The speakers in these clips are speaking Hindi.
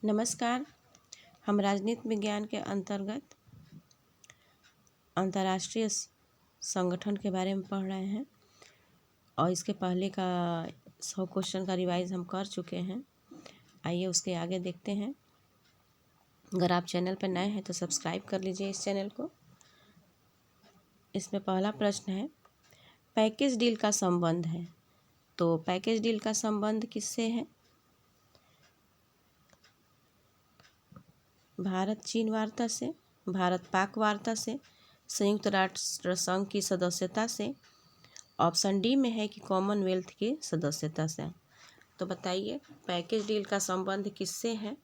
नमस्कार। हम राजनीति विज्ञान के अंतर्गत अंतर्राष्ट्रीय संगठन के बारे में पढ़ रहे हैं और इसके पहले का 100 क्वेश्चन का रिवाइज हम कर चुके हैं। आइए उसके आगे देखते हैं। अगर आप चैनल पर नए हैं तो सब्सक्राइब कर लीजिए इस चैनल को। इसमें पहला प्रश्न है, पैकेज डील का संबंध है। तो पैकेज डील का संबंध किससे है? भारत चीन वार्ता से, भारत पाक वार्ता से, संयुक्त राष्ट्र संघ की सदस्यता से, ऑप्शन डी में है कि कॉमनवेल्थ की सदस्यता से। तो बताइए पैकेज डील का संबंध किससे है?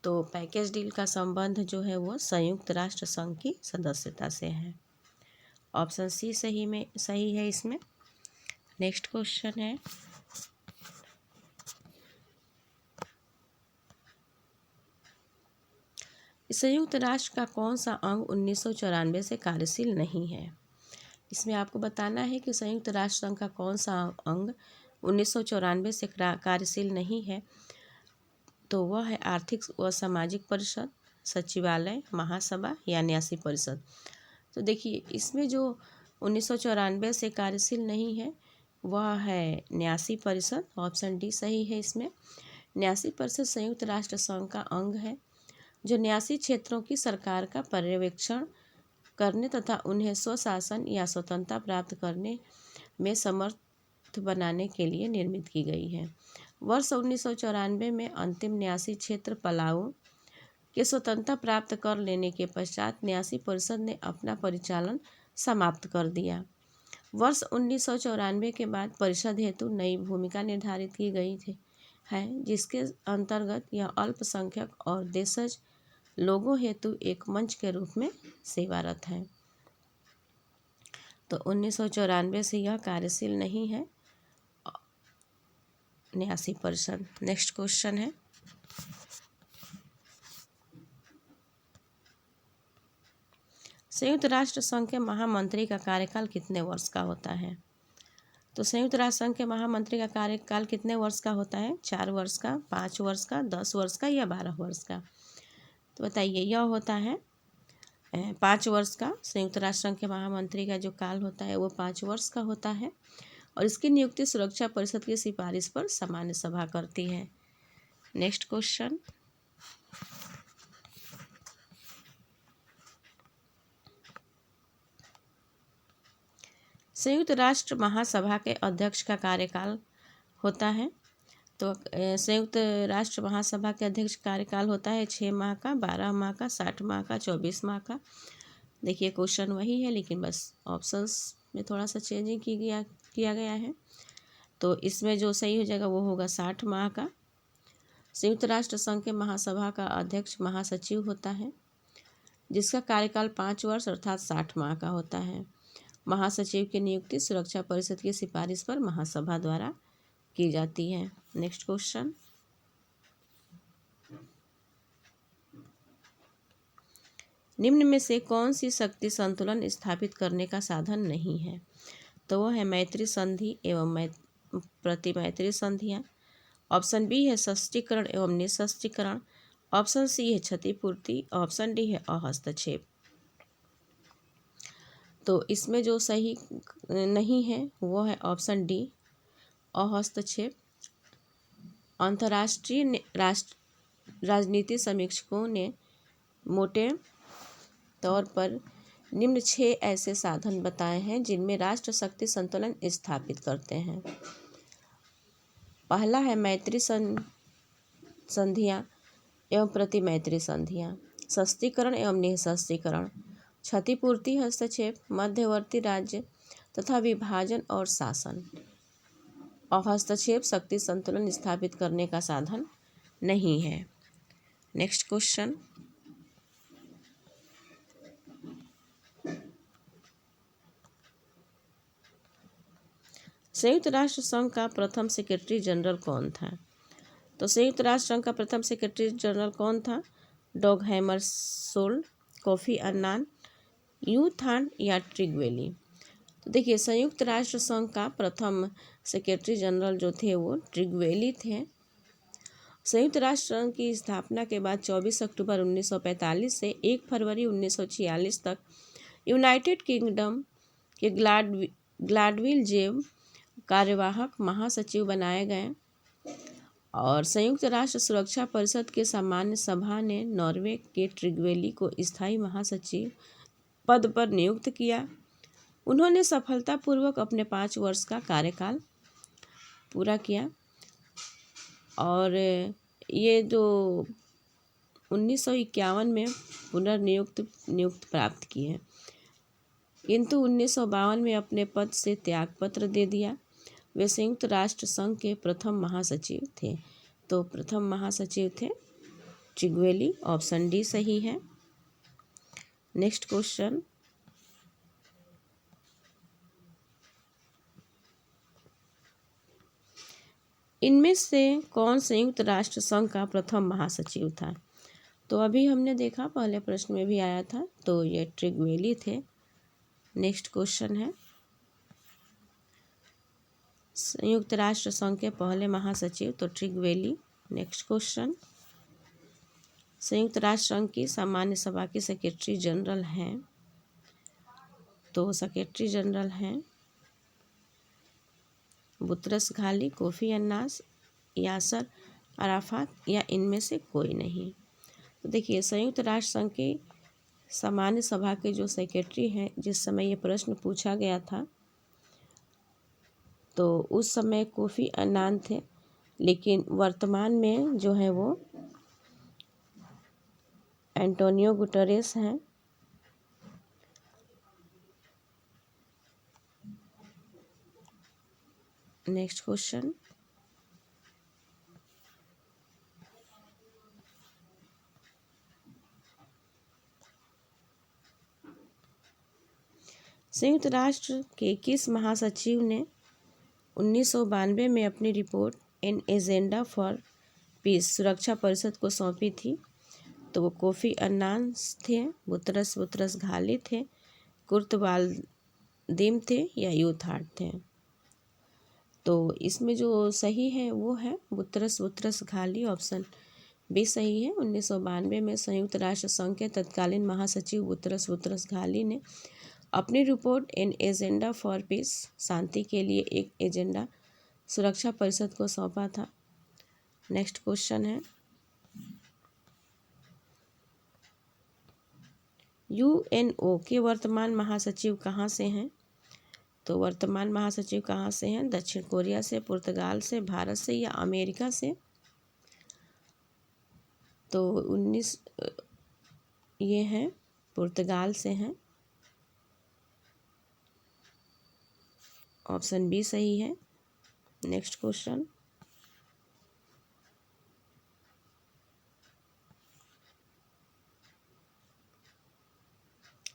तो पैकेज डील का संबंध जो है वो संयुक्त राष्ट्र संघ की सदस्यता से है। ऑप्शन सी सही है इसमें। नेक्स्ट क्वेश्चन है, संयुक्त राष्ट्र का कौन सा अंग 1994 से कार्यशील नहीं है? इसमें आपको बताना है कि संयुक्त राष्ट्र संघ का कौन सा अंग 1994 से कार्यशील नहीं है। तो वह है आर्थिक व सामाजिक परिषद, सचिवालय, महासभा या न्यासी परिषद। तो देखिए इसमें जो 1994 से कार्यशील नहीं है वह है न्यासी परिषद। ऑप्शन डी सही है इसमें। न्यासी परिषद संयुक्त राष्ट्र संघ का अंग है जो न्यासी क्षेत्रों की सरकार का पर्यवेक्षण करने तथा उन्हें स्वशासन या स्वतंत्रता प्राप्त करने में समर्थ बनाने के लिए निर्मित की गई है। वर्ष 1994 में अंतिम न्यासी क्षेत्र पलाऊ के स्वतंत्रता प्राप्त कर लेने के पश्चात न्यासी परिषद ने अपना परिचालन समाप्त कर दिया। वर्ष 1994 के बाद परिषद हेतु नई भूमिका निर्धारित की गई है जिसके अंतर्गत यह अल्पसंख्यक और देशज लोगों हेतु एक मंच के रूप में सेवारत है। तो 1994 से यह कार्यशील नहीं है न्यासी परिषद। नेक्स्ट क्वेश्चन है, संयुक्त राष्ट्र संघ के महामंत्री का कार्यकाल कितने वर्ष का होता है? तो संयुक्त राष्ट्र संघ के महामंत्री का कार्यकाल कितने वर्ष का होता है? 4 वर्ष का, 5 वर्ष का, 10 वर्ष का या 12 वर्ष का? तो बताइए, यह होता है 5 वर्ष का। संयुक्त राष्ट्र संघ के महामंत्री का जो काल होता है वो 5 वर्ष का होता है और इसकी नियुक्ति सुरक्षा परिषद की सिफारिश पर सामान्य सभा करती है। नेक्स्ट क्वेश्चन, संयुक्त राष्ट्र महासभा के अध्यक्ष का कार्यकाल होता है। तो संयुक्त राष्ट्र महासभा के अध्यक्ष कार्यकाल होता है 6 माह का, 12 माह का, 60 माह का, 24 माह का। देखिए क्वेश्चन वही है लेकिन बस ऑप्शंस में थोड़ा सा चेंजिंग किया गया है। तो इसमें जो सही हो जाएगा वो होगा 60 माह का। संयुक्त राष्ट्र संघ के महासभा का अध्यक्ष महासचिव होता है जिसका कार्यकाल 5 वर्ष अर्थात 60 माह का होता है। महासचिव की नियुक्ति सुरक्षा परिषद की सिफारिश पर महासभा द्वारा की जाती है। नेक्स्ट क्वेश्चन, निम्न में से कौन सी शक्ति संतुलन स्थापित करने का साधन नहीं है? तो वह है मैत्री संधि एवं प्रतिमैत्री संधियाँ। ऑप्शन बी है सशक्तिकरण एवं निःशस्त्रीकरण। ऑप्शन सी है क्षतिपूर्ति। ऑप्शन डी है अहस्तक्षेप। तो इसमें जो सही नहीं है वो है ऑप्शन डी अहस्तक्षेप। अंतर्राष्ट्रीय राजनीति समीक्षकों ने मोटे तौर पर निम्न 6 ऐसे साधन बताए हैं जिनमें राष्ट्र शक्ति संतुलन स्थापित करते हैं। पहला है मैत्री संधियाँ एवं प्रतिमैत्री संधियाँ, सशक्तिकरण एवं निःशस्त्रीकरण, क्षतिपूर्ति, हस्तक्षेप, मध्यवर्ती राज्य तथा विभाजन और शासन। हस्तक्षेप शक्ति संतुलन स्थापित करने का साधन नहीं है। नेक्स्ट क्वेश्चन, संयुक्त राष्ट्र संघ का प्रथम सेक्रेटरी जनरल कौन था? तो संयुक्त राष्ट्र संघ का प्रथम सेक्रेटरी जनरल कौन था? डॉग हैमरशोल्ड, कोफी अन्नान, यू थान या ट्रिगवेली? तो देखिए संयुक्त राष्ट्र संघ का प्रथम सेक्रेटरी जनरल जो थे वो ट्रिगवेली थे। संयुक्त राष्ट्र संघ की स्थापना के बाद 24 अक्टूबर 1945 से 1 फरवरी 1946 तक यूनाइटेड किंगडम के ग्लाडविल जेव कार्यवाहक महासचिव बनाए गए और संयुक्त राष्ट्र सुरक्षा परिषद के सामान्य सभा ने नॉर्वे के ट्रिग्वेली को स्थायी महासचिव पद पर नियुक्त किया। उन्होंने सफलतापूर्वक अपने 5 वर्ष का कार्यकाल पूरा किया और ये जो 1951 में नियुक्त प्राप्त किए, किंतु 1952 में अपने पद से त्यागपत्र दे दिया। वे संयुक्त राष्ट्र संघ के प्रथम महासचिव थे। तो प्रथम महासचिव थे ट्रिग्वेली, ऑप्शन डी सही है। नेक्स्ट क्वेश्चन, इनमें से कौन संयुक्त राष्ट्र संघ का प्रथम महासचिव था? तो अभी हमने देखा, पहले प्रश्न में भी आया था, तो ये ट्रिग्वेली थे। नेक्स्ट क्वेश्चन है, संयुक्त राष्ट्र संघ के पहले महासचिव तो ट्रिग्वेली। नेक्स्ट क्वेश्चन, संयुक्त राष्ट्र संघ की सामान्य सभा की सेक्रेटरी जनरल हैं, तो सेक्रेटरी जनरल हैं Boutros Ghali, Kofi Annan, Yasser Arafat या इनमें से कोई नहीं। तो देखिए, संयुक्त राष्ट्र संघ की सामान्य सभा के जो सेक्रेटरी हैं, जिस समय ये प्रश्न पूछा गया था तो उस समय कोफी अन्नान थे, लेकिन वर्तमान में जो है वो एंटोनियो गुटेरेस हैं। नेक्स्ट क्वेश्चन, संयुक्त राष्ट्र के किस महासचिव ने 1992 में अपनी report an agenda for piece सुरक्षा परिषद को सौंपी थी? तो वो कोफी अन्नान थे, बुतरस घाली थे, कुर्त वाल्दिम थे या यूथार्ड थे? तो इसमें जो सही है वो है बुतरस घाली, ऑप्शन बी सही है। 1992 में संयुक्त राष्ट्र संघ के तत्कालीन महासचिव बुतरस घाली ने अपनी report an agenda for peace शांति के लिए एक एजेंडा सुरक्षा परिषद को सौंपा था। नेक्स्ट क्वेश्चन है, यूएनओ के वर्तमान महासचिव कहाँ से हैं? तो वर्तमान महासचिव कहाँ से हैं? दक्षिण कोरिया से, पुर्तगाल से, भारत से या अमेरिका से? तो 19 ये हैं पुर्तगाल से हैं, ऑप्शन बी सही है। नेक्स्ट क्वेश्चन,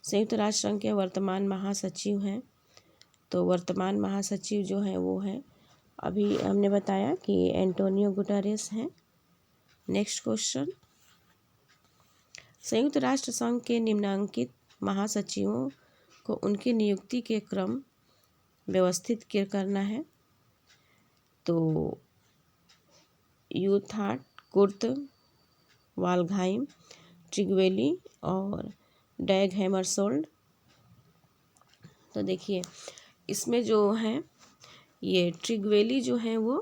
संयुक्त राष्ट्र संघ के वर्तमान महासचिव हैं, तो वर्तमान महासचिव जो हैं वो हैं, अभी हमने बताया कि एंटोनियो गुटेरेस हैं। नेक्स्ट क्वेश्चन, संयुक्त राष्ट्र संघ के निम्नांकित महासचिवों को उनकी नियुक्ति के क्रम व्यवस्थित करना है। तो यूथार्ड, कुर्त वाल्डहाइम, ट्रिग्वेली और डैग हैमरशोल्ड। तो देखिए, इसमें जो है ये ट्रिग्वेली जो हैं वो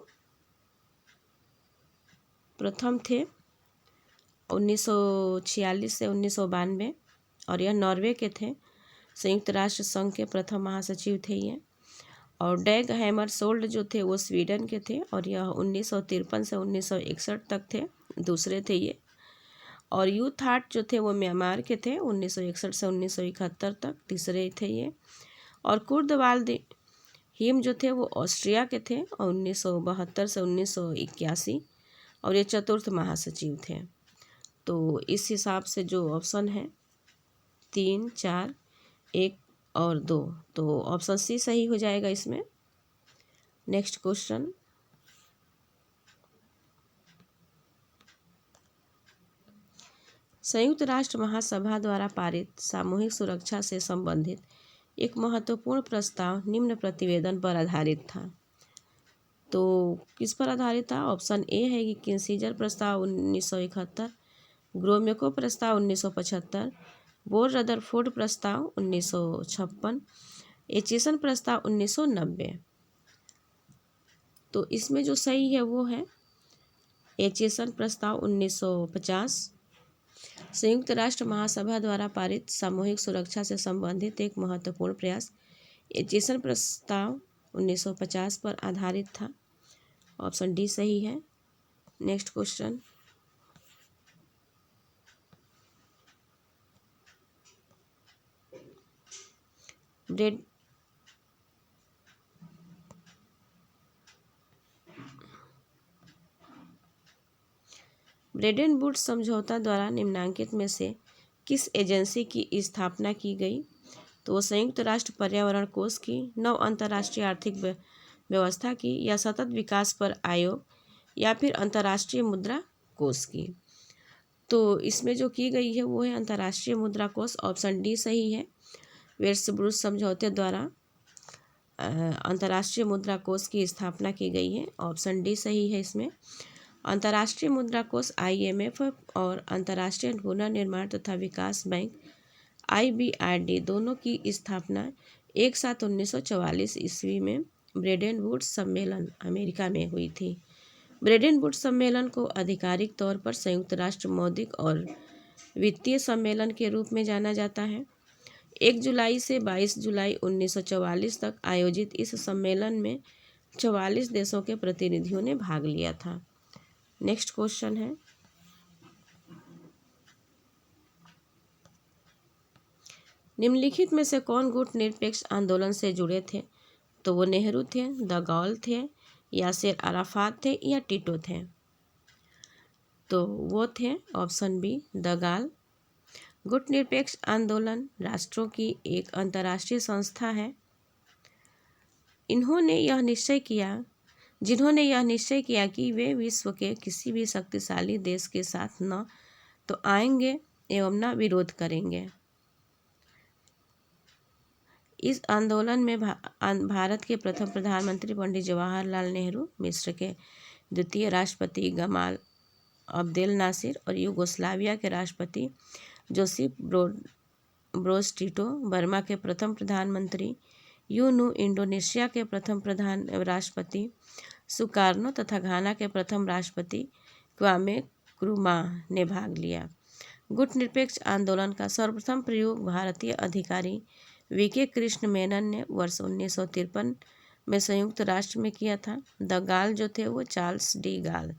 प्रथम थे 1946 से 1992 और यह नॉर्वे के थे। संयुक्त राष्ट्र संघ के प्रथम महासचिव थे ये। और डैग हैमरशोल्ड जो थे वो स्वीडन के थे और यह 1953 से 1961 तक थे, दूसरे थे ये। और यूथार्ड जो थे वो म्यांमार के थे, 1961 से 1971 तक, तीसरे थे ये। और कुर्द वाल्डहाइम जो थे वो ऑस्ट्रिया के थे और 1972 से 1981 और ये चतुर्थ महासचिव थे। तो इस हिसाब से जो ऑप्शन है 3, 4, 1 और 2, तो ऑप्शन सी सही हो जाएगा इसमें। नेक्स्ट क्वेश्चन, संयुक्त राष्ट्र महासभा द्वारा पारित सामूहिक सुरक्षा से संबंधित एक महत्वपूर्ण प्रस्ताव निम्न प्रतिवेदन पर आधारित था। तो किस पर आधारित था? ऑप्शन ए है कि किसिंजर प्रस्ताव 1971, ग्रोमेको प्रस्ताव 1975, बोर रदरफोर्ड प्रस्ताव 1956, एचिसन प्रस्ताव 1990। तो इसमें जो सही है वो है एचिसन प्रस्ताव 1950। संयुक्त राष्ट्र महासभा द्वारा पारित सामूहिक सुरक्षा से संबंधित एक महत्वपूर्ण प्रयास एचिसन प्रस्ताव 1950 पर आधारित था। ऑप्शन डी सही है। नेक्स्ट क्वेश्चन, ब्रेडेन वुड्स समझौता द्वारा निम्नलिखित में से किस एजेंसी की स्थापना की गई? तो संयुक्त राष्ट्र पर्यावरण कोष की, नव अंतर्राष्ट्रीय आर्थिक व्यवस्था की, या सतत विकास पर आयोग, या फिर अंतर्राष्ट्रीय मुद्रा कोष की। तो इसमें जो की गई है वो है अंतर्राष्ट्रीय मुद्रा कोष। ऑप्शन डी सही है। वेल्स-ब्रुक्स समझौते द्वारा अंतर्राष्ट्रीय मुद्रा कोष की स्थापना की गई है। ऑप्शन डी सही है इसमें। अंतर्राष्ट्रीय मुद्रा कोष IMF और अंतर्राष्ट्रीय पुनर्निर्माण तथा विकास बैंक IBRD दोनों की स्थापना 1/7/1944 ईस्वी में ब्रेडेन वुड्स सम्मेलन अमेरिका में हुई थी। ब्रेडेन वुड्स सम्मेलन को आधिकारिक तौर पर संयुक्त राष्ट्र मौद्रिक और वित्तीय सम्मेलन के रूप में जाना जाता है। 1 जुलाई से 22 जुलाई 1944 तक आयोजित इस सम्मेलन में 44 देशों के प्रतिनिधियों ने भाग लिया था। नेक्स्ट क्वेश्चन है, निम्नलिखित में से कौन गुटनिरपेक्ष आंदोलन से जुड़े थे? तो वो नेहरू थे, द गॉल थे, यासिर अराफात थे, या टिटो थे? तो वो थे ऑप्शन बी द गॉल। गुटनिरपेक्ष आंदोलन राष्ट्रों की एक अंतर्राष्ट्रीय संस्था है। जिन्होंने यह निश्चय किया कि वे विश्व के किसी भी शक्तिशाली देश के साथ न तो आएंगे एवं न विरोध करेंगे। इस आंदोलन में भारत के प्रथम प्रधानमंत्री पंडित जवाहरलाल नेहरू, मिस्र के द्वितीय राष्ट्रपति गमाल अब्देल नासिर और यूगोस्लाविया के राष्ट्रपति जोसेफ ब्रोज टिटो, बर्मा के प्रथम प्रधानमंत्री यू नू, इंडोनेशिया के प्रथम राष्ट्रपति सुकार्नो तथा घाना के प्रथम राष्ट्रपति क्वामे नक्रुमाह ने भाग लिया। गुटनिरपेक्ष आंदोलन का सर्वप्रथम प्रयोग भारतीय अधिकारी VK कृष्ण मेनन ने वर्ष 1953 में संयुक्त राष्ट्र में किया था। द गाल जो थे वो चार्ल्स डी गाल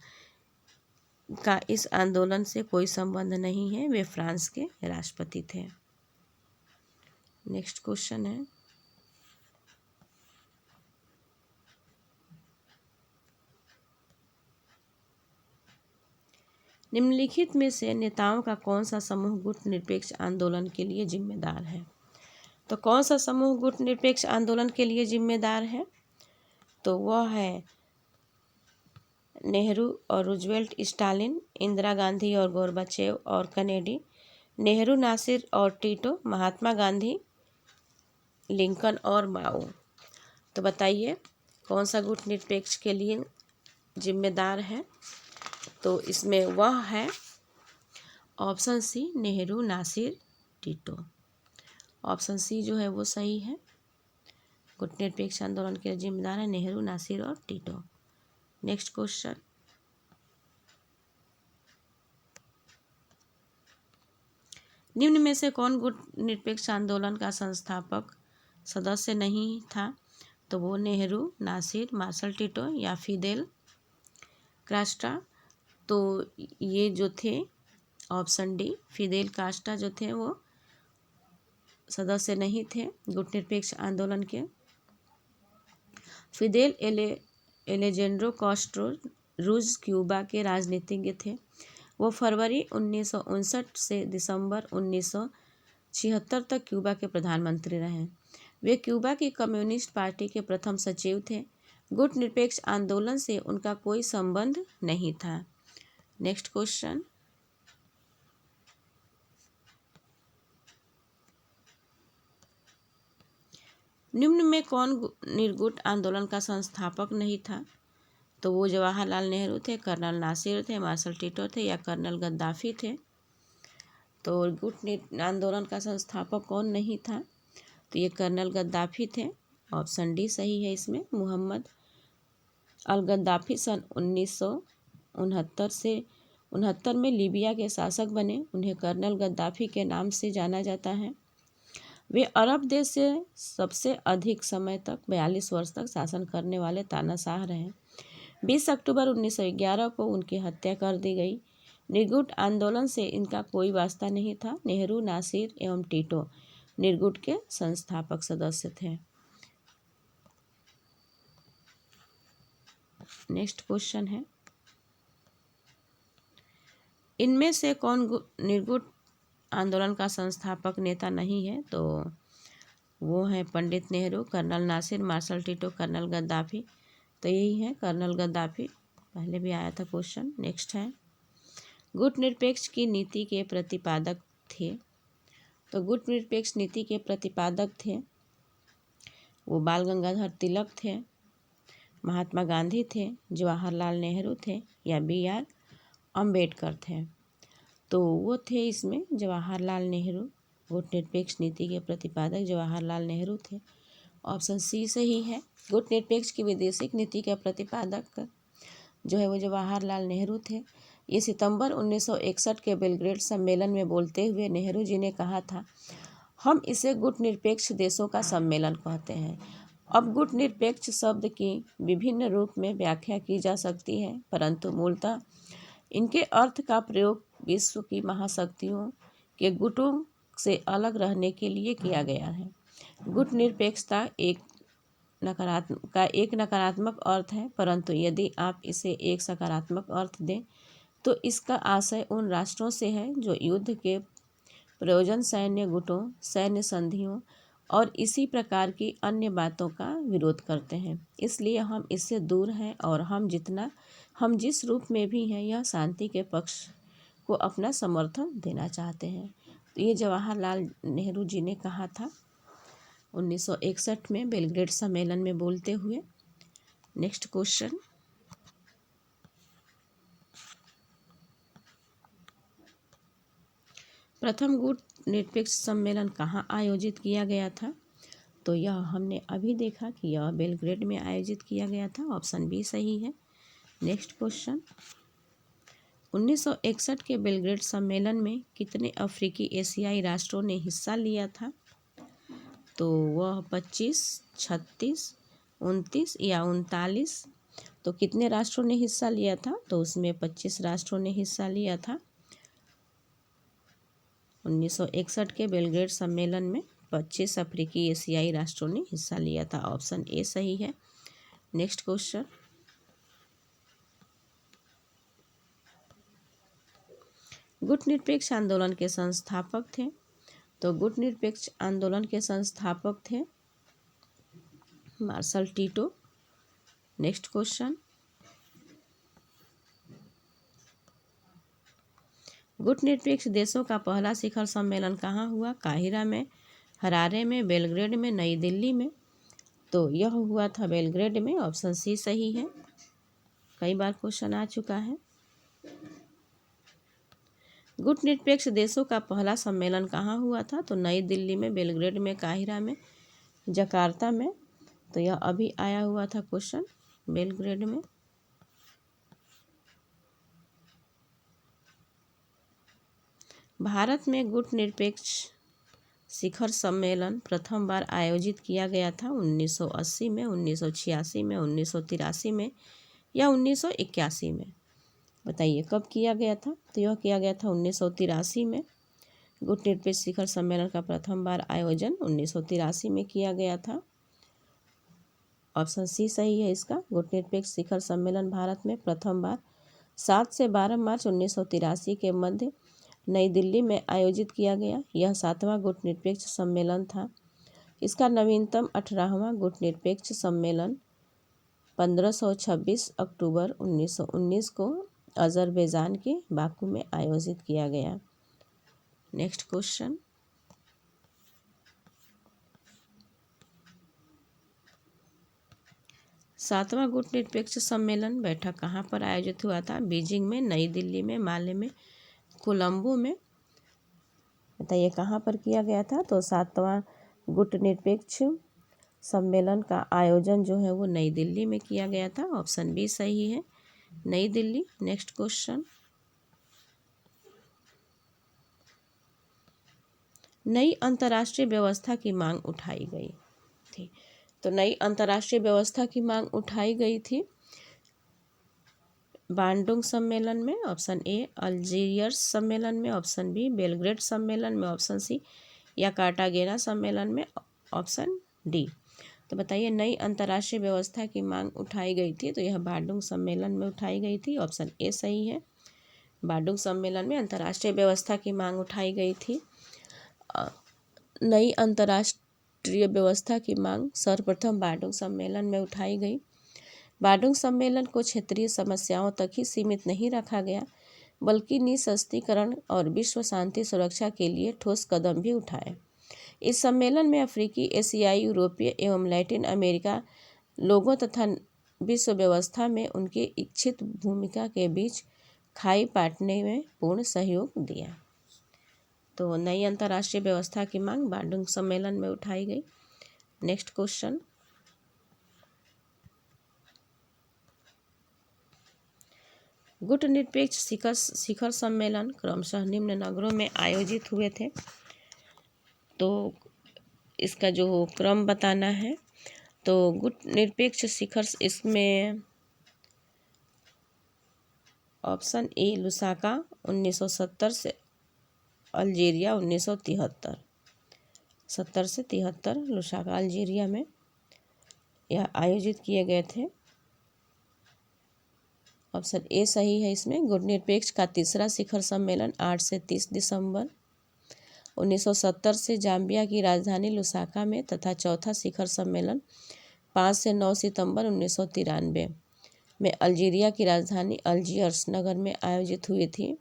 का इस आंदोलन से कोई संबंध नहीं है, वे फ्रांस के राष्ट्रपति थे। नेक्स्ट क्वेश्चन है, निम्नलिखित में से नेताओं का कौन सा समूह गुटनिरपेक्ष आंदोलन के लिए जिम्मेदार है? तो कौन सा समूह गुटनिरपेक्ष आंदोलन के लिए जिम्मेदार है? तो वह है नेहरू और रूजवेल्ट, स्टालिन, इंदिरा गांधी और गोरबाचेव और कैनेडी, नेहरू, नासिर और टिटो, महात्मा गांधी, लिंकन और माओ। तो बताइए कौन सा गुटनिरपेक्ष के लिए जिम्मेदार है? तो इसमें वह है option C Nehru, Nasser, Tito. Option C जो है वो सही है। गुटनिरपेक्ष आंदोलन के जिम्मेदार है नेहरू, नासिर और टिटो। नेक्स्ट क्वेश्चन, निम्न में से कौन गुटनिरपेक्ष आंदोलन का संस्थापक सदस्य नहीं था? तो वो नेहरू, नासिर, मार्शल टिटो या फिदेल कास्ट्रो। तो ये जो थे ऑप्शन डी फिदेल कास्ट्रो जो थे वो सदस्य नहीं थे गुटनिरपेक्ष आंदोलन के। फिदेल एलेजेंड्रो कास्ट्रो रूस क्यूबा के राजनीतिज्ञ थे। वो फरवरी 1959 से दिसंबर 1976 तक क्यूबा के प्रधानमंत्री रहे। वे क्यूबा की कम्युनिस्ट पार्टी के प्रथम सचिव थे। गुटनिरपेक्ष आंदोलन से उनका कोई संबंध नहीं था। नेक्स्ट क्वेश्चन, निम्न में कौन निर्गुट आंदोलन का संस्थापक नहीं था? तो वो जवाहरलाल नेहरू थे, कर्नल नासिर थे, मार्शल टिटो थे या कर्नल गद्दाफी थे। तो गुट आंदोलन का संस्थापक कौन नहीं था, तो ये कर्नल गद्दाफी थे। ऑप्शन डी सही है इसमें। मोहम्मद अल गद्दाफी सन 1969 में लीबिया के शासक बने। उन्हें कर्नल गद्दाफी के नाम से जाना जाता है। वे अरब देश से सबसे अधिक समय तक 42 वर्ष तक शासन करने वाले तानाशाह रहे। 20 अक्टूबर 1911 को उनकी हत्या कर दी गई। निर्गुट आंदोलन से इनका कोई वास्ता नहीं था। नेहरू, नासिर एवं टिटो निर्गुट के संस्थापक सदस्य थे। नेक्स्ट क्वेश्चन है, इनमें से कौन निर्गुट आंदोलन का संस्थापक नेता नहीं है, तो वो है Pandit Nehru, colonel Nasser, marshal Tito, colonel Gaddafi. तो यही है कर्नल गद्दाफी, पहले भी आया था क्वेश्चन। नेक्स्ट है, गुटनिरपेक्ष की नीति के प्रतिपादक थे। तो गुटनिरपेक्ष नीति के प्रतिपादक थे वो बाल गंगाधर तिलक थे, महात्मा गांधी थे, जवाहरलाल नेहरू थे या बी.आर. अम्बेडकर थे। तो वो थे इसमें जवाहरलाल नेहरू। गुटनिरपेक्ष नीति के प्रतिपादक जवाहरलाल नेहरू थे। ऑप्शन सी सही है। गुटनिरपेक्ष की विदेशिक नीति के प्रतिपादक जो है वो जवाहरलाल नेहरू थे। ये सितंबर 1961 के बेलग्रेड सम्मेलन में बोलते हुए नेहरू जी ने कहा था, हम इसे गुटनिरपेक्ष देशों का सम्मेलन कहते हैं। अब गुटनिरपेक्ष शब्द की विभिन्न रूप में व्याख्या की जा सकती है, परंतु मूलतः इनके अर्थ का प्रयोग विश्व की महाशक्तियों के गुटों से अलग रहने के लिए किया गया है। गुटनिरपेक्षता एक नकारात्मक अर्थ है, परंतु यदि आप इसे एक सकारात्मक अर्थ दें तो इसका आशय उन राष्ट्रों से है जो युद्ध के प्रयोजन, सैन्य गुटों, सैन्य संधियों और इसी प्रकार की अन्य बातों का विरोध करते हैं। इसलिए हम इससे दूर हैं और हम जिस रूप में भी हैं यह शांति के पक्ष को अपना समर्थन देना चाहते हैं। तो ये जवाहरलाल नेहरू जी ने कहा था 1961 में बेलग्रेड सम्मेलन में बोलते हुए। नेक्स्ट क्वेश्चन, प्रथम गुट निरपेक्ष सम्मेलन कहाँ आयोजित किया गया था, तो यह हमने अभी देखा कि यह बेलग्रेड में आयोजित किया गया था। ऑप्शन बी सही है। नेक्स्ट क्वेश्चन, 1961 के बेलग्रेड सम्मेलन में कितने अफ्रीकी एशियाई राष्ट्रों ने हिस्सा लिया था, तो वह 25, 36, 29 या 39। तो कितने राष्ट्रों ने हिस्सा लिया था, तो उसमें 25 राष्ट्रों ने हिस्सा लिया था। 1961 के बेलग्रेड सम्मेलन में 25 अफ्रीकी एशियाई राष्ट्रों ने हिस्सा लिया था। ऑप्शन ए सही है। नेक्स्ट क्वेश्चन, गुटनिरपेक्ष आंदोलन के संस्थापक थे। तो गुटनिरपेक्ष आंदोलन के संस्थापक थे मार्शल टिटो। नेक्स्ट क्वेश्चन, गुटनिरपेक्ष देशों का पहला शिखर सम्मेलन कहाँ हुआ, काहिरा में, हरारे में, बेलग्रेड में, नई दिल्ली में। तो यह हुआ था बेलग्रेड में। ऑप्शन सी सही है, कई बार क्वेश्चन आ चुका है। गुटनिरपेक्ष देशों का पहला सम्मेलन कहाँ हुआ था, तो नई दिल्ली में, बेलग्रेड में, काहिरा में, जकार्ता में। तो यह अभी आया हुआ था क्वेश्चन, बेलग्रेड में। भारत में गुटनिरपेक्ष शिखर सम्मेलन प्रथम बार आयोजित किया गया था 1980 में, 1986 में, 1983 में या 1981 में। बताइए कब किया गया था, तो यह किया गया था 1983 में। गुटनिरपेक्ष शिखर सम्मेलन का प्रथम बार आयोजन 1983 में किया गया था। ऑप्शन सी सही है इसका। गुटनिरपेक्ष शिखर सम्मेलन भारत में प्रथम बार 7 से 12 मार्च 1983 के मध्य नई दिल्ली में आयोजित किया गया। यह 7वां गुटनिरपेक्ष सम्मेलन था। इसका नवीनतम 18वां गुटनिरपेक्ष सम्मेलन 1526 अक्टूबर 1919 को अजरबैजान के बाकू में आयोजित किया गया। नेक्स्ट क्वेश्चन, 7वां गुटनिरपेक्ष सम्मेलन बैठक कहाँ पर आयोजित हुआ था? बीजिंग में, नई दिल्ली में, माले में, कोलंबो में। बताइए कहाँ पर किया गया था? तो 7वां गुटनिरपेक्ष सम्मेलन का आयोजन जो है वो नई दिल्ली में किया गया था। ऑप्शन बी सही है, नई दिल्ली। नेक्स्ट क्वेश्चन, नई अंतर्राष्ट्रीय व्यवस्था की मांग उठाई गई थी। तो नई अंतर्राष्ट्रीय व्यवस्था की मांग उठाई गई थी बांडुंग सम्मेलन में, ऑप्शन ए, अल्जीरियस सम्मेलन में, ऑप्शन बी, बेलग्रेड सम्मेलन में, ऑप्शन सी, या कार्टागेना सम्मेलन में, ऑप्शन डी। तो बताइए नई अंतर्राष्ट्रीय व्यवस्था की मांग उठाई गई थी, तो यह बांडुंग सम्मेलन में उठाई गई थी। ऑप्शन ए सही है, बांडुंग सम्मेलन में अंतर्राष्ट्रीय व्यवस्था की मांग उठाई गई थी। नई अंतर्राष्ट्रीय व्यवस्था की मांग सर्वप्रथम बांडुंग सम्मेलन में उठाई गई। बांडुंग सम्मेलन को क्षेत्रीय समस्याओं तक ही सीमित नहीं रखा गया, बल्कि निःशस्त्रीकरण और विश्व शांति सुरक्षा के लिए ठोस कदम भी उठाए। इस सम्मेलन में अफ्रीकी, एशियाई, यूरोपीय एवं लैटिन अमेरिका लोगों तथा विश्व व्यवस्था में उनकी इच्छित भूमिका के बीच खाई पाटने में पूर्ण सहयोग दिया। तो नई अंतर्राष्ट्रीय व्यवस्था की मांग बांडुंग सम्मेलन में उठाई गई। नेक्स्ट क्वेश्चन, गुटनिरपेक्ष शिखर सम्मेलन क्रमशः निम्न नगरों में आयोजित हुए थे। तो इसका जो क्रम बताना है, तो गुटनिरपेक्ष शिखर, इसमें ऑप्शन ए लुसाका 1970 से, अल्जीरिया 1973, 70 से 73 लुसाका अल्जीरिया में यह आयोजित किए गए थे। ऑप्शन ए सही है इसमें। गुटनिरपेक्ष का तीसरा शिखर सम्मेलन 8 से 30 दिसंबर 1970 से जाम्बिया की राजधानी लुसाका में तथा चौथा शिखर सम्मेलन 5 से 9 सितंबर 1993 में अल्जीरिया की राजधानी अल्जियर्स नगर में आयोजित हुई थी।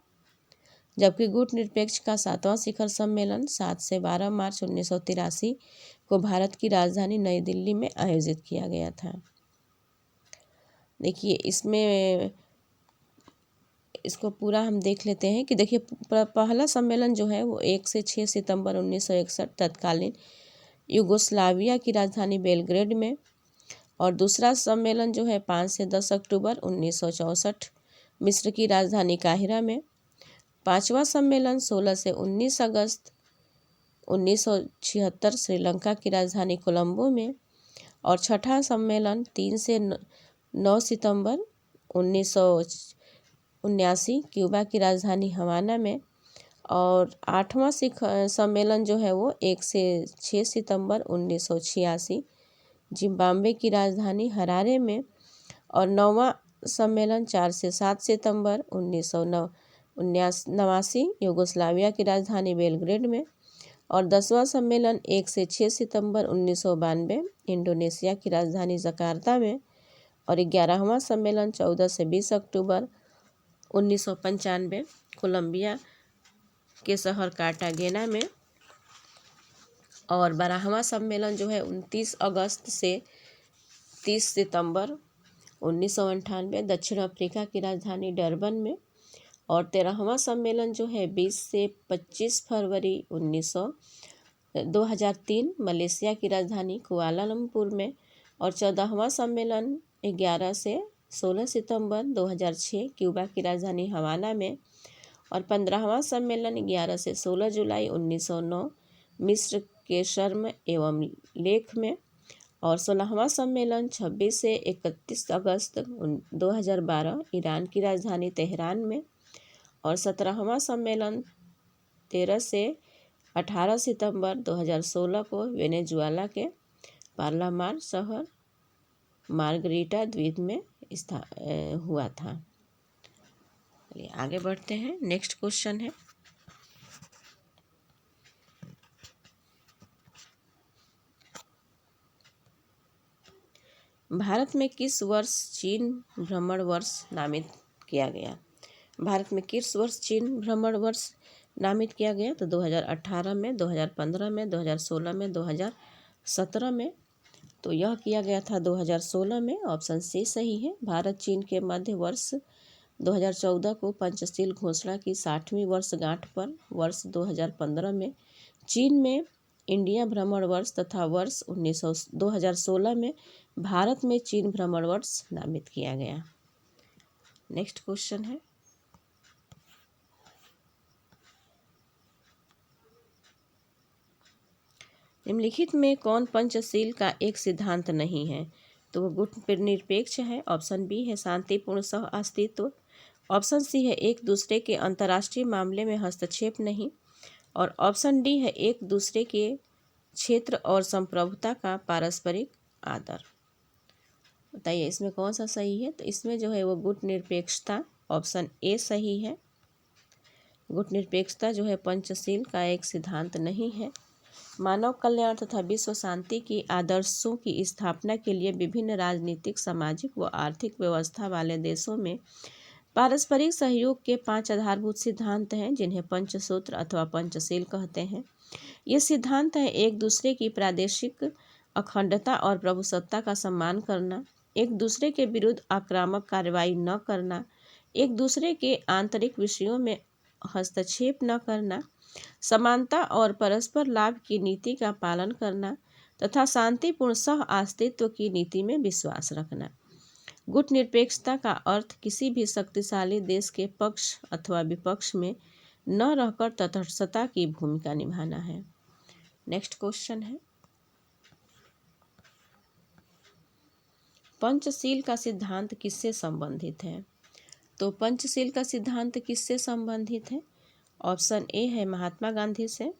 जबकि गुटनिरपेक्ष का 7वां शिखर सम्मेलन 7 से 12 मार्च 1983 को भारत की राजधानी नई दिल्ली में आयोजित किया गया था। देखिए इसमें इसको पूरा हम देख लेते हैं कि देखिए पहला सम्मेलन जो है वो 1 से 6 सितंबर 1961 तत्कालीन यूगोस्लाविया की राजधानी बेलग्रेड में, और दूसरा सम्मेलन जो है 5 से 10 अक्टूबर 1964 मिस्र की राजधानी काहिरा में। पांचवा सम्मेलन 16 से 19 अगस्त 1976 श्रीलंका की राजधानी कोलंबो में, और छठा सम्मेलन 3 से 9 सितंबर 1979 क्यूबा की राजधानी हवाना में, और 8वां सम्मेलन जो है वो 1 से 6 सितंबर 1986 जिम्बाब्वे की राजधानी हरारे में, और 9वां सम्मेलन 4 से 7 सितंबर 1989 यूगोस्लाविया की राजधानी बेलग्रेड में, और 10वां सम्मेलन 1 से 6 सितंबर 1992 इंडोनेशिया की राजधानी जकार्ता में, और 11वां सम्मेलन 14 से 20 अक्टूबर 1995 कोलंबिया के शहर कार्टागेना में, और 12वां सम्मेलन जो है 29 अगस्त से 30 सितंबर 1998 दक्षिण अफ्रीका की राजधानी डरबन में, और 13वां सम्मेलन जो है 20 से 25 फरवरी 2003 मलेशिया की राजधानी कुआलालंपुर में, और 14वां सम्मेलन 11 से 16 सितंबर 2006 क्यूबा की राजधानी हवाना में, और 15वां सम्मेलन 11 से 16 जुलाई 1909 मिस्र के शर्म एवं लेख में, और 16वां सम्मेलन 26 से 31 अगस्त 2012 ईरान की राजधानी तेहरान में, और 17वां सम्मेलन 13 से 18 सितंबर 2016 को वेनेजुएला के पार्लामार शहर मार्गरीटा द्वीप में हुआ था। चलिए आगे बढ़ते हैं। नेक्स्ट क्वेश्चन है, भारत में किस वर्ष चीन भ्रमण वर्ष नामित किया गया? भारत में किस वर्ष चीन भ्रमण वर्ष नामित किया गया? तो 2018 में, 2015 में, 2016 में, 2017 में। तो यह किया गया था 2016 में। ऑप्शन सी सही है। भारत चीन के मध्य वर्ष 2014 को पंचशील घोषणा की 60वीं वर्षगांठ पर वर्ष 2015 में चीन में इंडिया भ्रमण वर्ष तथा वर्ष 2016 में भारत में चीन भ्रमण वर्ष नामित किया गया। नेक्स्ट क्वेश्चन है, निम्नलिखित में कौन पंचशील का एक सिद्धांत नहीं है? तो वो गुट निरपेक्ष है। ऑप्शन बी है शांतिपूर्ण सह अस्तित्व। ऑप्शन सी है एक दूसरे के अंतर्राष्ट्रीय मामले में हस्तक्षेप नहीं। और ऑप्शन डी है एक दूसरे के क्षेत्र और संप्रभुता का पारस्परिक आदर। बताइए इसमें कौन सा सही है? तो इसमें जो है वो गुट निरपेक्षता, ऑप्शन ए सही है। गुट निरपेक्षता जो है पंचशील का एक सिद्धांत नहीं है। मानव कल्याण तथा विश्व शांति की आदर्शों की स्थापना के लिए विभिन्न राजनीतिक, सामाजिक व आर्थिक व्यवस्था वाले देशों में पारस्परिक सहयोग के 5 आधारभूत सिद्धांत हैं, जिन्हें पंचसूत्र अथवा पंचशील कहते हैं। ये सिद्धांत है एक दूसरे की प्रादेशिक अखंडता और प्रभुसत्ता का सम्मान करना, एक दूसरे के विरुद्ध आक्रामक कार्रवाई न करना, एक दूसरे के आंतरिक विषयों में हस्तक्षेप न करना, समानता और परस्पर लाभ की नीति का पालन करना तथा शांतिपूर्ण सह अस्तित्व की नीति में विश्वास रखना। गुट निरपेक्षता का अर्थ किसी भी शक्तिशाली देश के पक्ष अथवा विपक्ष में न रहकर तटस्थता की भूमिका निभाना है। नेक्स्ट क्वेश्चन है, पंचशील का सिद्धांत किससे संबंधित है? तो पंचशील का सिद्धांत किससे संबंधित है? ऑप्शन ए है महात्मा गांधी से।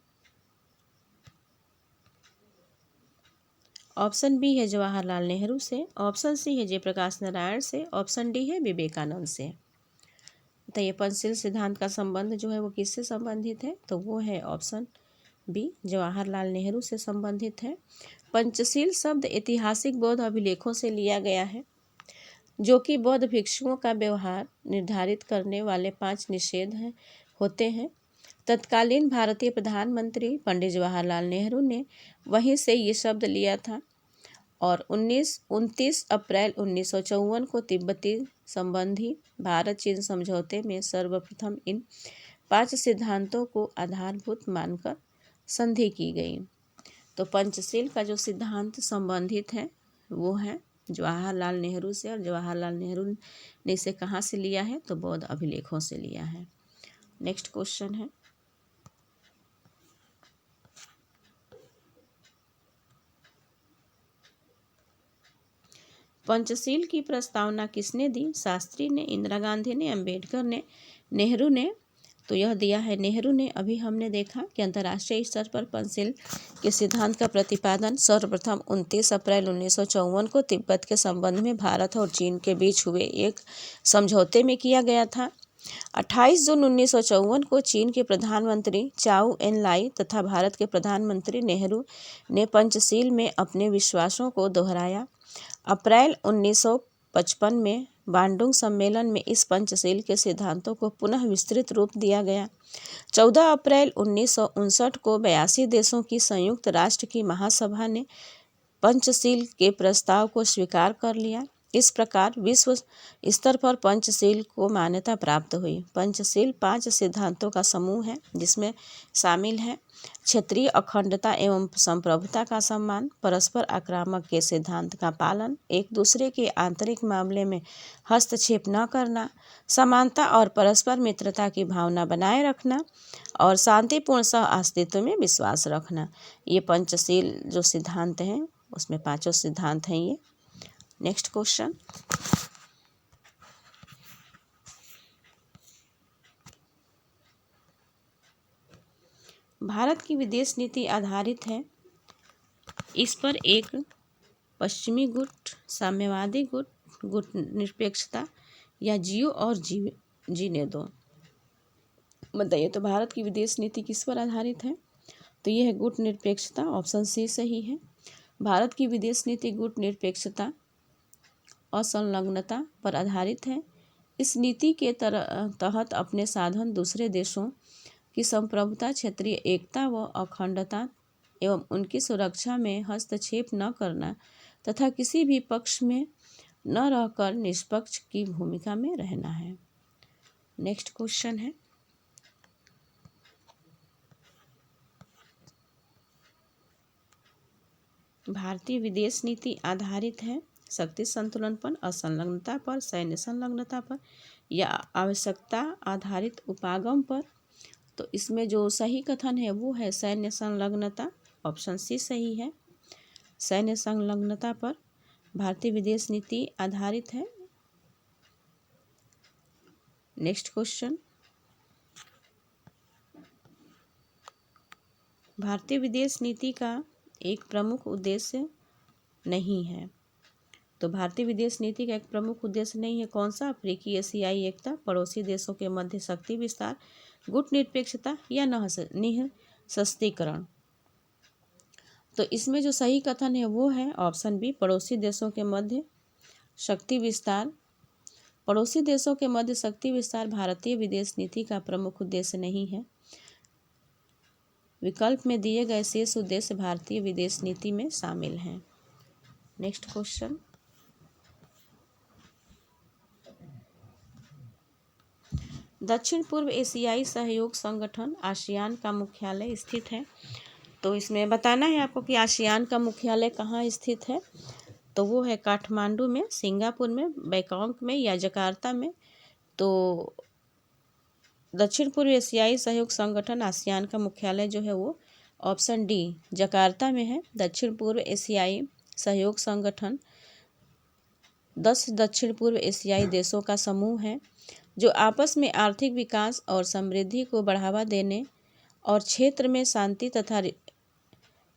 ऑप्शन बी है जवाहरलाल नेहरू से। ऑप्शन सी है जयप्रकाश नारायण से। ऑप्शन डी है विवेकानंद से। तो ये पंचशील सिद्धांत का संबंध जो है वो किससे संबंधित है? तो वो है ऑप्शन बी जवाहरलाल नेहरू से संबंधित है। पंचशील शब्द ऐतिहासिक बौद्ध अभिलेखों से लिया गया है, जो कि बौद्ध भिक्षुओं का व्यवहार निर्धारित करने वाले 5 निषेध होते हैं। तत्कालीन भारतीय प्रधानमंत्री पंडित जवाहरलाल नेहरू ने वहीं से ये शब्द लिया था और 29 अप्रैल 1954 को तिब्बती संबंधी भारत चीन समझौते में सर्वप्रथम इन 5 सिद्धांतों को आधारभूत मानकर संधि की गई। तो पंचशील का जो सिद्धांत संबंधित है वो है जवाहरलाल नेहरू से, और जवाहरलाल नेहरू ने इसे कहाँ से लिया है? तो बौद्ध अभिलेखों से लिया है। नेक्स्ट क्वेश्चन है, पंचशील की प्रस्तावना किसने दी? शास्त्री ने, इंदिरा गांधी ने, अंबेडकर ने, नेहरू ने। तो यह दिया है नेहरू ने। अभी हमने देखा कि अंतर्राष्ट्रीय स्तर पर पंचशील के सिद्धांत का प्रतिपादन सर्वप्रथम 29 अप्रैल 1954 को तिब्बत के संबंध में भारत और चीन के बीच हुए एक समझौते में किया गया था। 28 जून 1954 को चीन के प्रधानमंत्री चाउ एन लाई तथा भारत के प्रधानमंत्री नेहरू ने पंचशील में अपने विश्वासों को दोहराया। अप्रैल 1955 में बांडुंग सम्मेलन में इस पंचशील के सिद्धांतों को पुनः विस्तृत रूप दिया गया। 14 अप्रैल 1959 को 82 देशों की संयुक्त राष्ट्र की महासभा ने पंचशील के प्रस्ताव को स्वीकार कर लिया। इस प्रकार विश्व स्तर पर पंचशील को मान्यता प्राप्त हुई। पंचशील 5 सिद्धांतों का समूह है, जिसमें शामिल है क्षेत्रीय अखंडता एवं संप्रभुता का सम्मान, परस्पर आक्रामक के सिद्धांत का पालन, एक दूसरे के आंतरिक मामले में हस्तक्षेप न करना, समानता और परस्पर मित्रता की भावना बनाए रखना और शांतिपूर्ण सह अस्तित्व में विश्वास रखना। ये पंचशील जो सिद्धांत हैं उसमें 5 सिद्धांत हैं ये। नेक्स्ट क्वेश्चन, भारत की विदेश नीति आधारित है इस पर एक पश्चिमी गुट, साम्यवादी गुट, गुट निरपेक्षता या जियो और जीने दो। बताइए तो भारत की विदेश नीति किस पर आधारित है? तो यह है गुट निरपेक्षता। ऑप्शन सी सही है। भारत की विदेश नीति गुट निरपेक्षता असंलग्नता पर आधारित है। इस नीति के तहत अपने साधन दूसरे देशों की संप्रभुता, क्षेत्रीय एकता व अखंडता एवं उनकी सुरक्षा में हस्तक्षेप न करना तथा किसी भी पक्ष में न रहकर निष्पक्ष की भूमिका में रहना है। नेक्स्ट क्वेश्चन है, भारतीय विदेश नीति आधारित है शक्ति संतुलन पर, असंलग्नता पर, सैन्य संलग्नता पर या आवश्यकता आधारित उपागम पर। तो इसमें जो सही कथन है वो है सैन्य संलग्नता, ऑप्शन सी सही है। सैन्य संलग्नता पर भारतीय विदेश नीति आधारित है। नेक्स्ट क्वेश्चन, भारतीय विदेश नीति का एक प्रमुख उद्देश्य नहीं है। तो भारतीय विदेश नीति का एक प्रमुख उद्देश्य नहीं है, कौन सा? अफ्रीकी एशियाई एकता, पड़ोसी देशों के मध्य शक्ति विस्तार, गुटनिरपेक्षता या निःशस्त्रीकरण। तो इसमें जो सही कथन है वो है ऑप्शन बी, पड़ोसी देशों के मध्य शक्ति विस्तार। पड़ोसी देशों के मध्य शक्ति विस्तार भारतीय विदेश नीति का प्रमुख उद्देश्य नहीं है। विकल्प में दिए गए शेष उद्देश्य भारतीय विदेश नीति में शामिल हैं। नेक्स्ट क्वेश्चन, दक्षिण पूर्व एशियाई सहयोग संगठन आसियान का मुख्यालय स्थित है। तो इसमें बताना है आपको कि आसियान का मुख्यालय कहाँ स्थित है। तो वो है काठमांडू में, सिंगापुर में, बैंकॉक में या जकार्ता में। तो दक्षिण पूर्व एशियाई सहयोग संगठन आसियान का मुख्यालय जो है वो ऑप्शन डी जकार्ता में है। दक्षिण पूर्व एशियाई सहयोग संगठन 10 दक्षिण पूर्व एशियाई देशों का समूह है जो आपस में आर्थिक विकास और समृद्धि को बढ़ावा देने और क्षेत्र में शांति तथा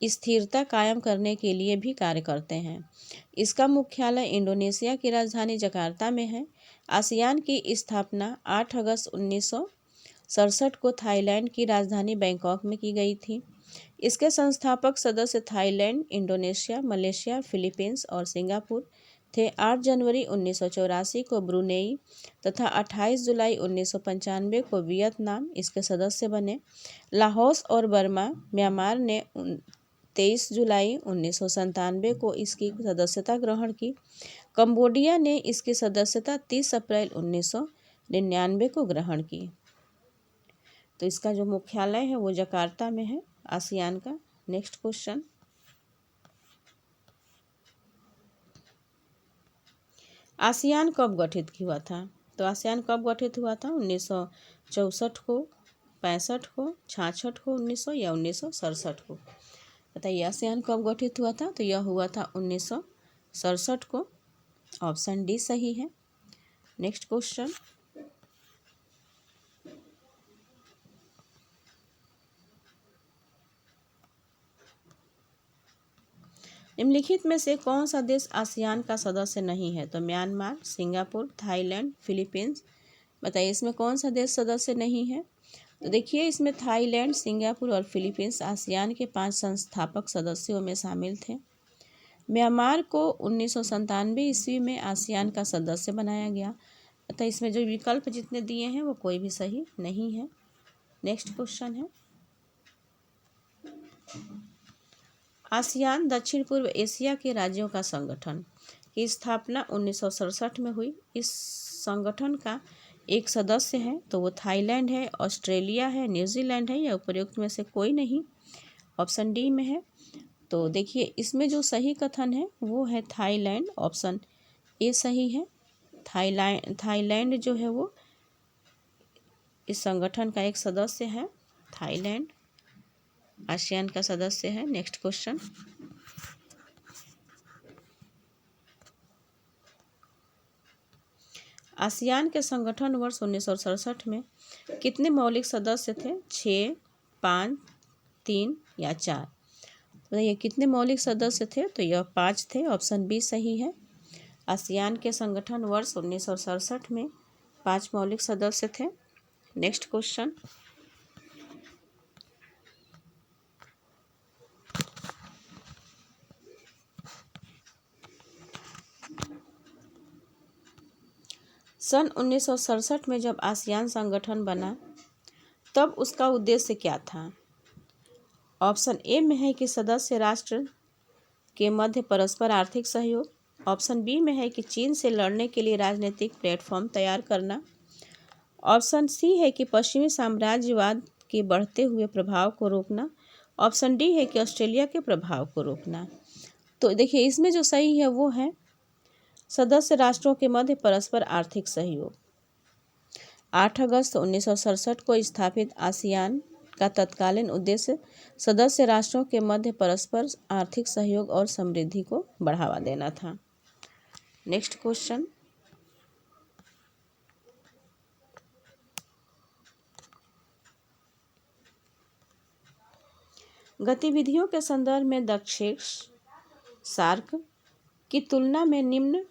स्थिरता कायम करने के लिए भी कार्य करते हैं। इसका मुख्यालय इंडोनेशिया की राजधानी जकार्ता में है। आसियान की स्थापना 8 अगस्त 1967 को थाईलैंड की राजधानी बैंकॉक में की गई थी। इसके संस्थापक सदस्य थाईलैंड, इंडोनेशिया, मलेशिया, फिलीपींस और सिंगापुर थे। 8 जनवरी 1984 को ब्रुनेई तथा 28 जुलाई 1995 को वियतनाम इसके सदस्य बने। लाओस और बर्मा, म्यांमार ने 23 जुलाई 1997 को इसकी सदस्यता ग्रहण की। कंबोडिया ने इसकी सदस्यता 30 अप्रैल 1999 को ग्रहण की। तो इसका जो मुख्यालय है वो जकार्ता में है आसियान का। नेक्स्ट क्वेश्चन, आसियान कब गठित हुआ था। तो आसियान कब गठित हुआ था? 1964 को, 65 को, 66 को, 1900 या 1967 को। बताइए आसियान कब गठित हुआ था। तो यह हुआ था 1967 को, ऑप्शन डी सही है। नेक्स्ट क्वेश्चन, निम्नलिखित में से कौन सा देश आसियान का सदस्य नहीं है। तो म्यांमार, सिंगापुर, थाईलैंड, फिलीपींस। बताइए इसमें कौन सा देश सदस्य नहीं है। तो देखिए इसमें थाईलैंड, सिंगापुर और फिलीपींस आसियान के 5 संस्थापक सदस्यों में शामिल थे। म्यांमार को 1997 ईस्वी में आसियान का सदस्य बनाया गया। अतः इसमें जो विकल्प जितने दिए हैं वो कोई भी सही नहीं है। नेक्स्ट क्वेश्चन है, आसियान दक्षिण पूर्व एशिया के राज्यों का संगठन की स्थापना 1967 में हुई। इस संगठन का एक सदस्य है तो वो थाईलैंड है, ऑस्ट्रेलिया है, न्यूजीलैंड है या उपरोक्त में से कोई नहीं, ऑप्शन डी में है। तो देखिए इसमें जो सही कथन है वो है थाईलैंड, ऑप्शन ए सही है। थाईलैंड जो है वो इस संगठन का एक सदस्य है। थाईलैंड आसियान का सदस्य है। नेक्स्ट क्वेश्चन, आसियान के संगठन वर्ष 1967 में कितने मौलिक सदस्य थे? 6, 5, 3 या 4। तो ये कितने मौलिक सदस्य थे? तो यह 5 थे, ऑप्शन बी सही है। आसियान के संगठन वर्ष 1967 में 5 मौलिक सदस्य थे। नेक्स्ट क्वेश्चन, सन 1967 में जब आसियान संगठन बना तब उसका उद्देश्य क्या था? ऑप्शन ए में है कि सदस्य राष्ट्र के मध्य परस्पर आर्थिक सहयोग। ऑप्शन बी में है कि चीन से लड़ने के लिए राजनीतिक प्लेटफॉर्म तैयार करना। ऑप्शन सी है कि पश्चिमी साम्राज्यवाद के बढ़ते हुए प्रभाव को रोकना। ऑप्शन डी है कि ऑस्ट्रेलिया के प्रभाव को रोकना। तो देखिए इसमें जो सही है वो है सदस्य राष्ट्रों के मध्य परस्पर आर्थिक सहयोग। 8 अगस्त 1967 को स्थापित आसियान का तत्कालीन उद्देश्य सदस्य राष्ट्रों के मध्य परस्पर आर्थिक सहयोग और समृद्धि को बढ़ावा देना था। नेक्स्ट क्वेश्चन, गतिविधियों के संदर्भ में दक्षिण सार्क की तुलना में निम्न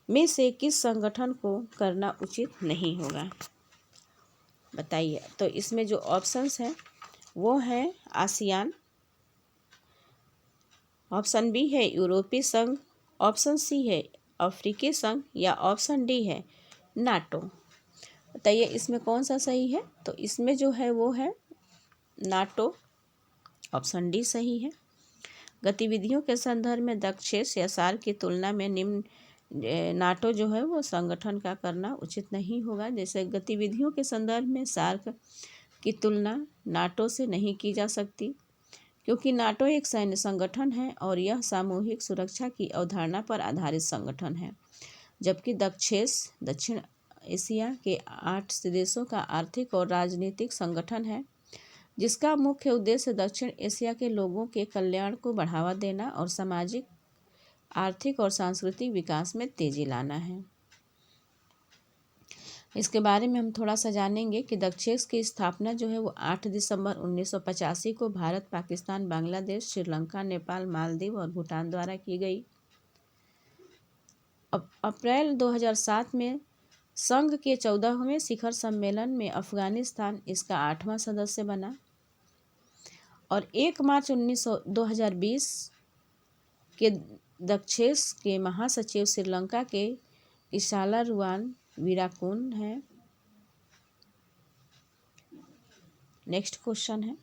में से किस संगठन को करना उचित नहीं होगा, बताइए। तो इसमें जो ऑप्शंस हैं वो है आसियान, ऑप्शन बी है यूरोपीय संघ, ऑप्शन सी है अफ्रीकी संघ या ऑप्शन डी है नाटो। बताइए इसमें कौन सा सही है। तो इसमें जो है वो है नाटो, ऑप्शन डी सही है। गतिविधियों के संदर्भ में दक्षिण या सार्क की तुलना में निम्न नाटो जो है वो संगठन का करना उचित नहीं होगा। जैसे गतिविधियों के संदर्भ में सार्क की तुलना नाटो से नहीं की जा सकती, क्योंकि नाटो एक सैन्य संगठन है और यह सामूहिक सुरक्षा की अवधारणा पर आधारित संगठन है, जबकि दक्षिण एशिया के 8 देशों का आर्थिक और राजनीतिक संगठन है, जिसका मुख्य उद्देश्य दक्षिण एशिया के लोगों के कल्याण को बढ़ावा देना और सामाजिक, आर्थिक और सांस्कृतिक विकास में तेजी लाना है। इसके बारे में हम थोड़ा सा जानेंगे कि दक्षिण की स्थापना जो है वो 8 दिसंबर 1985 को भारत, पाकिस्तान, बांग्लादेश, श्रीलंका, नेपाल, मालदीव और भूटान द्वारा की गई। अप्रैल 2007 में संघ के 14वें शिखर सम्मेलन में अफगानिस्तान इसका 8वां सदस्य बना और 1 मार्च 2020 के दक्षिण के महासचिव श्रीलंका के इशालारुवान वीराकुन है। नेक्स्ट क्वेश्चन है,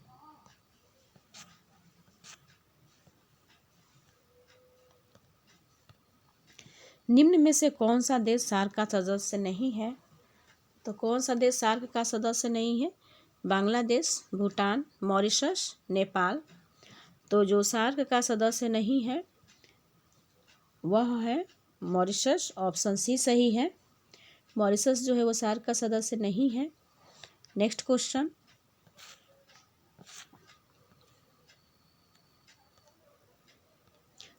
निम्न में से कौन सा देश सार्क का सदस्य नहीं है। तो कौन सा देश सार्क का सदस्य नहीं है, बांग्लादेश, भूटान, मॉरिशस, नेपाल। तो जो सार्क का सदस्य नहीं है वह है मॉरिशस, ऑप्शन सी सही है। मॉरिशस जो है वो सार्क का सदस्य नहीं है। नेक्स्ट क्वेश्चन,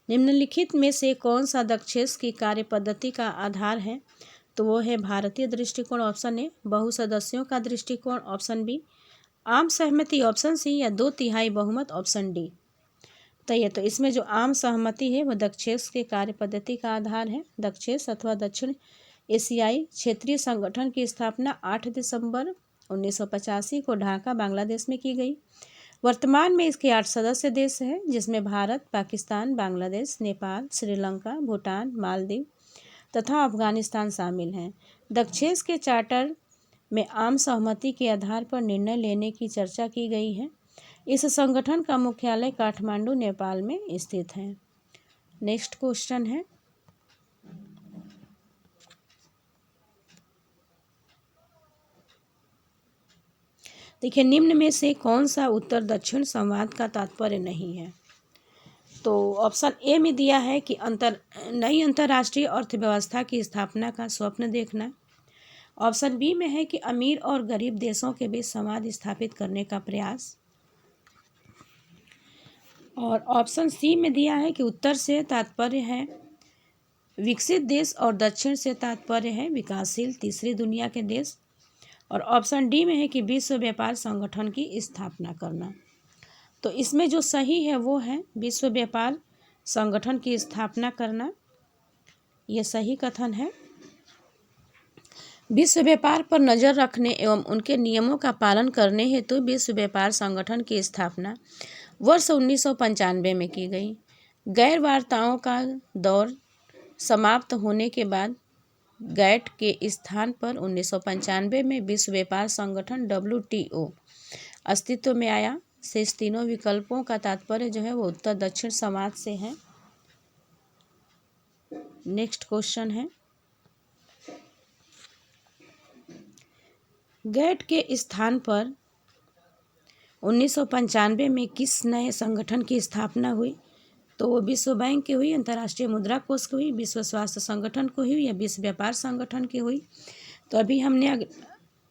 निम्नलिखित में से कौन सा दक्षिण की कार्य पद्धति का आधार है। तो वो है भारतीय दृष्टिकोण, ऑप्शन ए, बहुसदस्यों का दृष्टिकोण, ऑप्शन बी, आम सहमति, ऑप्शन सी, या 2/3 बहुमत, ऑप्शन डी। तो इसमें जो आम सहमति है वो दक्षिण के कार्य पद्धति का आधार है। दक्षिण अथवा दक्षिण एशियाई क्षेत्रीय संगठन की स्थापना 8 दिसंबर 1985 को ढाका, बांग्लादेश में की गई। वर्तमान में इसके 8 सदस्य देश हैं, जिसमें भारत, पाकिस्तान, बांग्लादेश, नेपाल, श्रीलंका, भूटान, मालदीव तथा अफगानिस्तान शामिल हैं। दक्षिण के चार्टर में आम सहमति के आधार पर निर्णय लेने की चर्चा की गई है। इस संगठन का मुख्यालय काठमांडू, नेपाल में स्थित है। नेक्स्ट क्वेश्चन है, देखिए निम्न में से कौन सा उत्तर दक्षिण संवाद का तात्पर्य नहीं है। तो ऑप्शन ए में दिया है कि नई अंतर्राष्ट्रीय अर्थव्यवस्था की स्थापना का स्वप्न देखना। ऑप्शन बी में है कि अमीर और गरीब देशों के बीच संवाद स्थापित करने का प्रयास। और ऑप्शन सी में दिया है कि उत्तर से तात्पर्य है विकसित देश और दक्षिण से तात्पर्य है विकासशील तीसरी दुनिया के देश। और ऑप्शन डी में है कि विश्व व्यापार संगठन की स्थापना करना। तो इसमें जो सही है वो है विश्व व्यापार संगठन की स्थापना करना, ये सही कथन है। विश्व व्यापार पर नज़र रखने एवं उनके नियमों का पालन करने हेतु विश्व व्यापार संगठन की स्थापना वर्ष 1995 में की गई। गैर वार्ताओं का दौर समाप्त होने के बाद गैट के स्थान पर 1995 में विश्व व्यापार संगठन WTO अस्तित्व में आया। शेष तीनों विकल्पों का तात्पर्य जो है वो उत्तर दक्षिण समाज से है। नेक्स्ट क्वेश्चन है, गैट के स्थान पर 1995 में किस नए संगठन की स्थापना हुई? तो वो विश्व बैंक की हुई, अंतर्राष्ट्रीय मुद्रा कोष की हुई, विश्व स्वास्थ्य संगठन को हुई या विश्व व्यापार संगठन की हुई? तो अभी हमने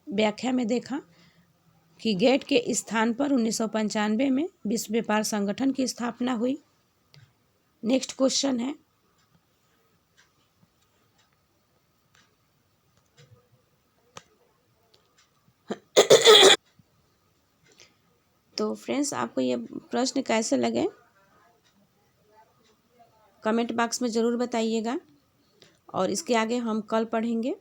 व्याख्या में देखा कि गेट के स्थान पर 1995 में विश्व व्यापार संगठन की स्थापना हुई। नेक्स्ट क्वेश्चन है, तो फ्रेंड्स आपको ये प्रश्न कैसे लगे कमेंट बॉक्स में ज़रूर बताइएगा, और इसके आगे हम कल पढ़ेंगे।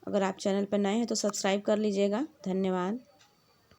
अगर आप चैनल पर नए हैं तो सब्सक्राइब कर लीजिएगा। धन्यवाद।